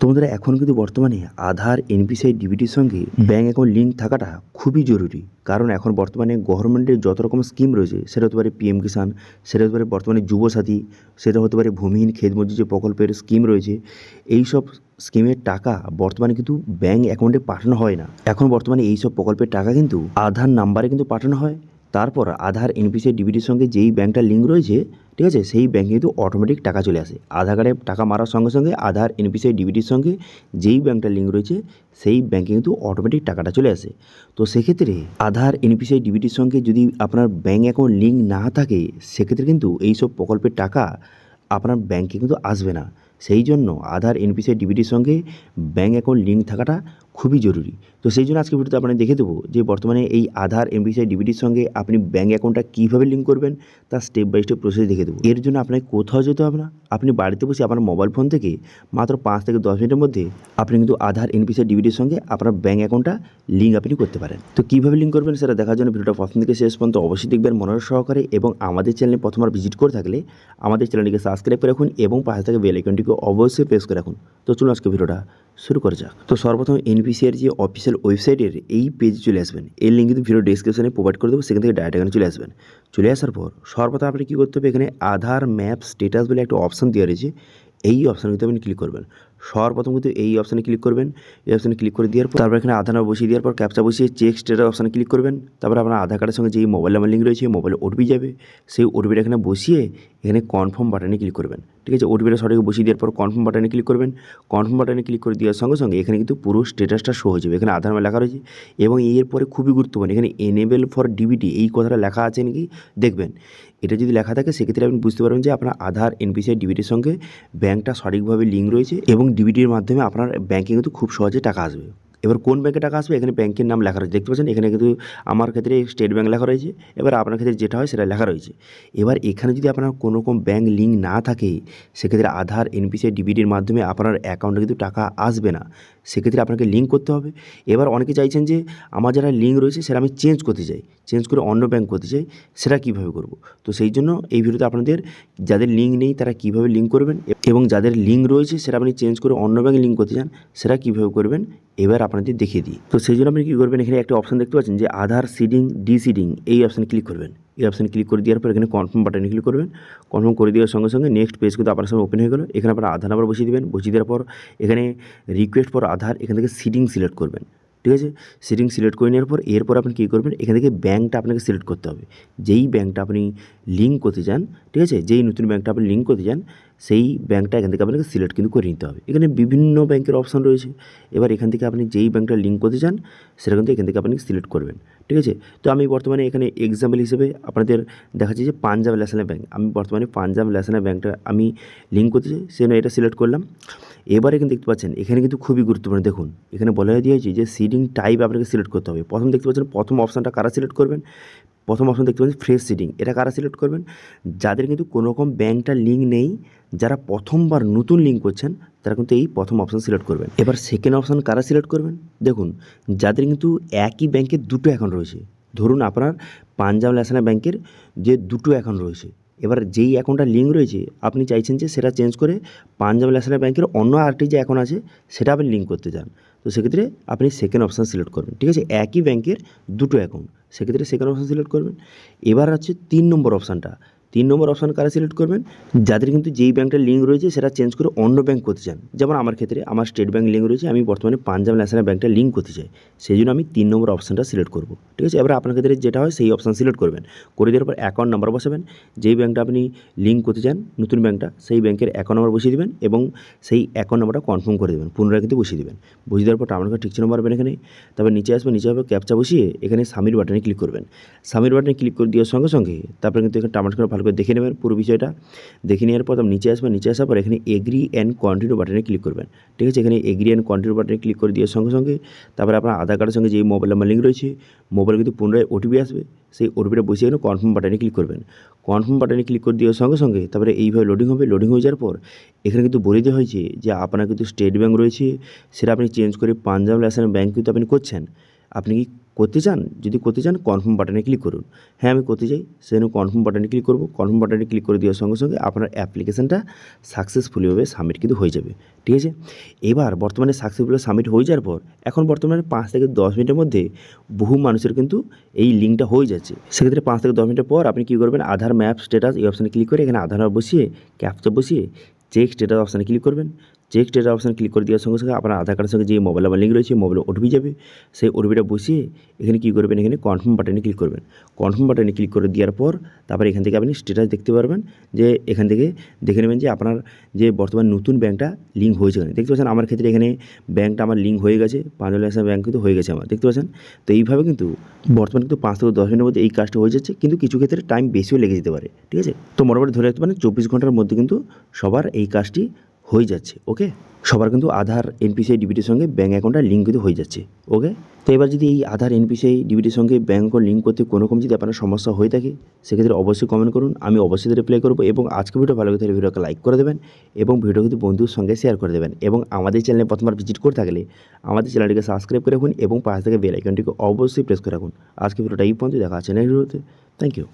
বন্ধুরা এখন কিন্তু বর্তমানে আধার, এনপিসিআই, ডিবিটির সঙ্গে ব্যাঙ্ক অ্যাকাউন্ট লিঙ্ক থাকাটা খুবই জরুরি। কারণ এখন বর্তমানে গভর্নমেন্টের যত রকম স্কিম রয়েছে, সেটা হতে পারে পিএম কিষাণ, সেটা হতে পারে বর্তমানে যুবসাথী, সেটা হতে পারে ভূমিহীন ক্ষেত মজুর যে প্রকল্পের স্কিম রয়েছে, এই সব স্কিমের টাকা বর্তমানে কিন্তু ব্যাঙ্ক অ্যাকাউন্টে পাঠানো হয় না। এখন বর্তমানে এই সব প্রকল্পের টাকা কিন্তু আধার নাম্বারে কিন্তু পাঠানো হয়। তারপর আধার, এনপিসিআই, ডিবিটির সঙ্গে যেই ব্যাঙ্কটা লিঙ্ক রয়েছে, ঠিক আছে, সেই ব্যাঙ্কে কিন্তু অটোমেটিক টাকা চলে আসে। আধার কার্ডে টাকা মারার সঙ্গে সঙ্গে আধার, এনপিসিআই, ডিবিটির সঙ্গে যেই ব্যাঙ্কটা লিঙ্ক রয়েছে সেই ব্যাঙ্কে কিন্তু অটোমেটিক টাকাটা চলে আসে। তো সেক্ষেত্রে আধার, এনপিসিআই, ডিবিটির সঙ্গে যদি আপনার ব্যাঙ্ক অ্যাকাউন্ট লিঙ্ক না থাকে, সেক্ষেত্রে কিন্তু এইসব প্রকল্পের টাকা আপনার ব্যাঙ্কে কিন্তু আসবে না। সেই জন্য আধার, এনপিসিআই, ডিবিটির সঙ্গে ব্যাঙ্ক অ্যাকাউন্ট লিঙ্ক থাকাটা খুবই জরুরি। তো সেই জন্য আজকে ভিডিওতে আপনাকে দেখে দেবো যে বর্তমানে এই আধার, এনপিসিআই, ডিবিটির সঙ্গে আপনি ব্যাঙ্ক অ্যাকাউন্টটা কীভাবে লিঙ্ক করবেন, তার স্টেপ বাই স্টেপ প্রসেস দেখে দেবো। এর জন্য আপনাকে কোথাও যেতে হবে না, আপনি বাড়িতে বসে আপনার মোবাইল ফোন থেকে মাত্র 5 থেকে 10 মিনিটের মধ্যে আপনি কিন্তু আধার, এনপিসিআই, ডিবিটির সঙ্গে আপনার ব্যাঙ্ক অ্যাকাউন্টটা লিঙ্ক আপনি করতে পারেন। তো কীভাবে লিঙ্ক করবেন সেটা দেখার জন্য ভিডিওটা প্রথম থেকে শেষ পর্যন্ত অবশ্যই দেখবেন মনোযোগ সহকারে, এবং আমাদের চ্যানেলে প্রথমবার ভিজিট করে থাকলে আমাদের চ্যানেলটিকে সাবস্ক্রাইব করে রাখুন এবং পাশে থাকা বেল আইকনটিকে অবশ্যই প্রেস করে রাখুন। তো চলুন আজকে ভিডিওটা শুরু করা যাক। তো সর্বপ্রথম এনপিসিআই যে অফিসিয়াল ওয়েবসাইটের এই পেজে চলে আসবেন। এর লিঙ্ক কিন্তু ভিডিও ডেসক্রিপশনে প্রোভাইড করে দেবো, সেখান থেকে ডাইরেক্ট এখানে চলে আসবেন। চলে আসার পর সর্বপ্রথম আপনি কী করতে হবে, এখানে আধার ম্যাপ স্ট্যাটাস বলে একটা অপশান দেওয়া রয়েছে, এই অপশানে কিন্তু আপনি ক্লিক করবেন। সর্বপ্রথম কিন্তু এই অপশানে ক্লিক করবেন। এই অপশানে ক্লিক করে দেওয়ার পর তারপর এখানে আধার নাম্বার বসিয়ে দেওয়ার পর ক্যাপচা বসিয়ে চেক স্ট্যাটাস অপশানে ক্লিক করবেন। তারপর আপনার আধার কার্ডের সঙ্গে যেই মোবাইল নাম্বার লিঙ্ক রয়েছে, মোবাইলে ওটিপি যাবে, সেই ওটিপিটা এখানে বসিয়ে এখানে কনফার্ম বাটনে ক্লিক করবেন। ঠিক আছে, ওটিপিটা সঠিক বসিয়ে দেওয়ার পর কনফার্ম বাটনে ক্লিক করবেন। কনফার্ম বাটনে ক্লিক করে দেওয়ার সঙ্গে সঙ্গে এখানে কিন্তু পুরো স্ট্যাটাসটা শো হয়ে যাবে। এখানে আধার নাম্বার লেখা রয়েছে এবং এরপরে খুবই গুরুত্বপূর্ণ এখানে এনেবেল ফর ডিবিটি এই কথাটা লেখা আছে নাকি দেখবেন। এটা যদি লেখা থাকে সেক্ষেত্রে আপনি বুঝতে পারবেন যে আপনার আধার, এনপিসিআই, ডিবিটির সঙ্গে ব্যাঙ্কটা সঠিকভাবে লিঙ্ক রয়েছে এবং ডিবিটির মাধ্যমে আপনার ব্যাঙ্কে কিন্তু খুব সহজে টাকা আসবে। এবার কোন ব্যাঙ্কে টাকা আসবে, এখানে ব্যাঙ্কের নাম লেখা রয়েছে, দেখতে পাচ্ছেন এখানে কিন্তু আমার ক্ষেত্রে স্টেট ব্যাঙ্ক লেখা রয়েছে। এবার আপনার ক্ষেত্রে যেটা হয় সেটা লেখা রয়েছে। এবার এখানে যদি আপনার কোনো রকম ব্যাঙ্ক লিঙ্ক না থাকে, সেক্ষেত্রে আধার, এনপিসিআই, ডিবিটির মাধ্যমে আপনার অ্যাকাউন্টে কিন্তু টাকা আসবে না। সেক্ষেত্রে আপনাকে লিঙ্ক করতে হবে। এবার অনেকে চাইছেন যে আমার যারা লিঙ্ক রয়েছে সেটা আমি চেঞ্জ করতে চাই, চেঞ্জ করে অন্য ব্যাঙ্ক করতে চাই, সেটা কীভাবে করব। তো সেই জন্য এই ভিডিওতে আপনাদের যাদের লিঙ্ক নেই তারা কীভাবে লিঙ্ক করবেন এবং যাদের লিঙ্ক রয়েছে সেটা আপনি চেঞ্জ করে অন্য ব্যাঙ্কে লিঙ্ক করতে চান, সেটা কীভাবে করবেন এবার আপনাদের দেখিয়ে দিই। তো সেই জন্য আপনি কী করবেন, এখানে একটা অপশান দেখতে পাচ্ছেন যে আধার সিডিং, ডিসিডিং, এই অপশানে ক্লিক করবেন। এই অপশানে ক্লিক করে দেওয়ার পর এখানে কনফার্ম বাটনে ক্লিক করবেন। কনফার্ম করে দেওয়ার সঙ্গে সঙ্গে নেক্সট পেজ কিন্তু আপনার সামনে ওপেন হয়ে গেল। এখানে আপনার আধার নাম্বার বসিয়ে দেবেন। বসিয়ে দেওয়ার পর এখানে রিকোয়েস্ট ফর আধার, এখান থেকে সিডিং সিলেক্ট করবেন। ঠিক আছে, সিডিং সিলেক্ট করে নেওয়ার পর এরপর আপনি কী করবেন, এখান থেকে ব্যাঙ্কটা আপনাকে সিলেক্ট করতে হবে, যেই ব্যাঙ্কটা আপনি লিঙ্ক করতে চান। ঠিক আছে, যেই নতুন ব্যাঙ্কটা আপনি লিঙ্ক করতে চান সেই ব্যাঙ্কটা এখান থেকে আপনাকে সিলেক্ট কিন্তু করে নিতে হবে। এখানে বিভিন্ন ব্যাঙ্কের অপশান রয়েছে। এবার এখান থেকে আপনি যেই ব্যাঙ্কটা লিঙ্ক করতে চান সেটা কিন্তু এখান থেকে আপনি সিলেক্ট করবেন। ঠিক আছে, তো আমি বর্তমানে এখানে এক্সাম্পল হিসেবে আপনাদের দেখাচ্ছি যে পাঞ্জাব ন্যাশনাল ব্যাঙ্ক, আমি বর্তমানে পাঞ্জাব ন্যাশনাল ব্যাঙ্কটা আমি লিঙ্ক করতে চাই, সেজন্য এটা সিলেক্ট করলাম। এবার এখানে দেখতে পাচ্ছেন এখানে কিন্তু খুবই গুরুত্বপূর্ণ, দেখুন এখানে বলা দিয়েছে যে সিডিং টাইপ আপনাকে সিলেক্ট করতে হবে। প্রথম দেখতে পাচ্ছেন প্রথম অপশানটা কারা সিলেক্ট করবেন, প্রথম অপশান দেখতে পাচ্ছেন ফ্রেশ সিডিং, এটা কারা সিলেক্ট করবেন, যাদের কিন্তু কোনো রকম ব্যাঙ্কটা লিঙ্ক নেই, যারা প্রথমবার নতুন লিঙ্ক করছেন তারা কিন্তু এই প্রথম অপশান সিলেক্ট করবেন। এবার সেকেন্ড অপশান কারা সিলেক্ট করবেন, দেখুন যাদের কিন্তু একই ব্যাঙ্কের দুটো অ্যাকাউন্ট রয়েছে। ধরুন আপনার পাঞ্জাব ন্যাশনাল ব্যাঙ্কের যে দুটো অ্যাকাউন্ট রয়েছে, এবার যেই অ্যাকাউন্টটা লিঙ্ক রয়েছে আপনি চাইছেন যে সেটা চেঞ্জ করে পাঞ্জাব ন্যাশনাল ব্যাঙ্কের অন্য আরেকটি যে অ্যাকাউন্ট আছে সেটা আপনি লিঙ্ক করতে চান, তো সেক্ষেত্রে আপনি সেকেন্ড অপশান সিলেক্ট করবেন। ঠিক আছে, একই ব্যাঙ্কের দুটো অ্যাকাউন্ট, সেক্ষেত্রে সেকেন্ড অপশান সিলেক্ট করবেন। এবার হচ্ছে 3 নম্বর অপশানটা, 3 নম্বর অপশান কারা সিলেক্ট করবেন, যাদের কিন্তু যেই ব্যাঙ্কটার লিঙ্ক রয়েছে সেটা চেঞ্জ করে অন্য ব্যাঙ্ক করতে চান। যেমন আমার ক্ষেত্রে আমার স্টেট ব্যাঙ্ক লিঙ্ক রয়েছে, আমি বর্তমানে পাঞ্জাব ন্যাশনাল ব্যাঙ্কটা লিঙ্ক করতে চাই, সেই জন্য আমি 3 নম্বর অপশানটা সিলেক্ট করব। ঠিক আছে, এবার আপনার ক্ষেত্রে যেটা হয় সেই অপশান সিলেক্ট করবেন। করে দেওয়ার পর অ্যাকাউন্ট নাম্বার বসাবেন, যেই ব্যাঙ্কটা আপনি লিঙ্ক করতে চান নতুন ব্যাঙ্কটা সেই ব্যাঙ্কের অ্যাকাউন্ট নাম্বার বসিয়ে দেবেন এবং সেই অ্যাকাউন্ট নাম্বারটা কনফার্ম করে দেবেন, পুনরায় কিন্তু বসিয়ে দেবেন। বসিয়ে দেওয়ার পর আপনার ঠিক চিহ্ন মারবেন এখানে, তারপর নিচে আসবেন, নিচে হবে ক্যাপচা বসিয়ে এখানে সাবমিট বাটনে ক্লিক করবেন। সাবমিট বাটনে ক্লিক করে দেওয়ার সঙ্গে সঙ্গে তারপরে কিন্তু এখানে টামাট করে ভালো করে দেখে নেবেন পুরো বিষয়টা। দেখে নেওয়ার পর আপনি নিচে আসবেন, নিচে আসার পর এখানে এগ্রি অ্যান্ড কন্টিনিউ বাটনে ক্লিক করবেন। ঠিক আছে, এখানে এগ্রি অ্যান্ড কন্টিনিউ বাটনে ক্লিক করে দেওয়ার সঙ্গে সঙ্গে তারপরে আপনার আধার কার্ডের সঙ্গে যেই মোবাইল নাম্বার লিঙ্ক রয়েছে, মোবাইলে কিন্তু পুনরায় ওটিপি আসবে, সেই ওটিপিটা বসিয়ে এখানে কনফার্ম বাটনে ক্লিক করবেন। কনফার্ম বাটনে ক্লিক করে দেওয়ার সঙ্গে সঙ্গে তারপরে এইভাবে লোডিং হবে। লোডিং হয়ে যাওয়ার পর এখানে কিন্তু বলে দেওয়া হয়েছে যে আপনার কিন্তু স্টেট ব্যাঙ্ক রয়েছে, সেটা আপনি চেঞ্জ করে পাঞ্জাব ন্যাশনাল ব্যাঙ্ক কিন্তু আপনি করছেন, আপনি কি করতে চান, যদি করতে চান কনফার্ম বাটনে ক্লিক করুন। হ্যাঁ, আমি করতে চাই, সেজন্য কনফার্ম বাটনে ক্লিক করব। কনফার্ম বাটনে ক্লিক করে দেওয়ার সঙ্গে সঙ্গে আপনার অ্যাপ্লিকেশানটা সাকসেসফুলিভাবে সাবমিট কিন্তু হয়ে যাবে, ঠিক আছে। এবার বর্তমানে সাকসেসফুলি সাবমিট হয়ে যাওয়ার পর এখন বর্তমানে 5 থেকে 10 মিনিটের মধ্যে বহু মানুষের কিন্তু এই লিঙ্কটা হয়ে যাচ্ছে। সেক্ষেত্রে 5 থেকে 10 মিনিটের পর আপনি কী করবেন, আধার ম্যাপ স্ট্যাটাস এই অপশানে ক্লিক করে এখানে আধার বসিয়ে ক্যাপচা বসিয়ে চেক স্ট্যাটাস অপশানে ক্লিক করবেন। চেক স্ট্যাটাস অপশানে ক্লিক করে দেওয়ার সঙ্গে সঙ্গে আপনার আধার কার্ডের সঙ্গে যে মোবাইল নাম্বার লিঙ্ক রয়েছে মোবাইলে ওটিপি যাবে। সেই ওটিপিটা বসিয়ে এখানে কী করবেন, এখানে কনফার্ম বাটনে ক্লিক করবেন। কনফার্ম বাটনে ক্লিক করে দেওয়ার পর তারপরে এখান থেকে আপনি স্ট্যাটাস দেখতে পারবেন, যে এখান থেকে দেখে নেবেন যে আপনার যে বর্তমান নতুন ব্যাঙ্কটা লিঙ্ক হয়েছে কিনা। দেখতে পাচ্ছেন আমার ক্ষেত্রে এখানে ব্যাঙ্কটা আমার লিঙ্ক হয়ে গেছে, পাঞ্জাব ন্যাশনাল ব্যাঙ্ক কিন্তু হয়ে গেছে আমার, দেখতে পাচ্ছেন। তো এইভাবে কিন্তু বর্তমানে কিন্তু 5 থেকে 10 মিনিটের মধ্যে এই কাজটা হয়ে যাচ্ছে, কিন্তু কিছু ক্ষেত্রে টাইম বেশিও লেগে যেতে পারে, ঠিক আছে। তো মোটামুটি ধরে রাখতে পারেন 24 ঘন্টার মধ্যে কিন্তু সবার এই কাজটি হয়ে যাচ্ছে, ওকে। সবার কিন্তু আধার এনপিসিআই ডিবিটির সঙ্গে ব্যাঙ্ক অ্যাকাউন্টটা লিঙ্ক কিন্তু হয়ে যাচ্ছে, ওকে। তো এবার যদি এই আধার এনপিসিআই ডিবিটির সঙ্গে ব্যাঙ্ক অ্যাকাউন্ট লিঙ্ক করতে কোনো রকম যদি আপনার সমস্যা হয়ে থাকে সেক্ষেত্রে অবশ্যই কমেন্ট করুন, আমি অবশ্যই রিপ্লাই করবো। এবং আজকে ভিডিও ভালো লাগে তাহলে ভিডিওকে লাইক করে দেবেন এবং ভিডিও কিন্তু বন্ধুর সঙ্গে শেয়ার করে দেবেন। এবং আমাদের চ্যানেলে প্রথমবার ভিজিট করে থাকলে আমাদের চ্যানেলটিকে সাবস্ক্রাইব করে রাখুন এবং পাশ থেকে বেল আইকনটিকে অবশ্যই প্রেস করে রাখুন। আজকে ভিডিওটা এই পর্যন্ত, দেখা আছে নেক্সট ভিডিওতে। Thank you.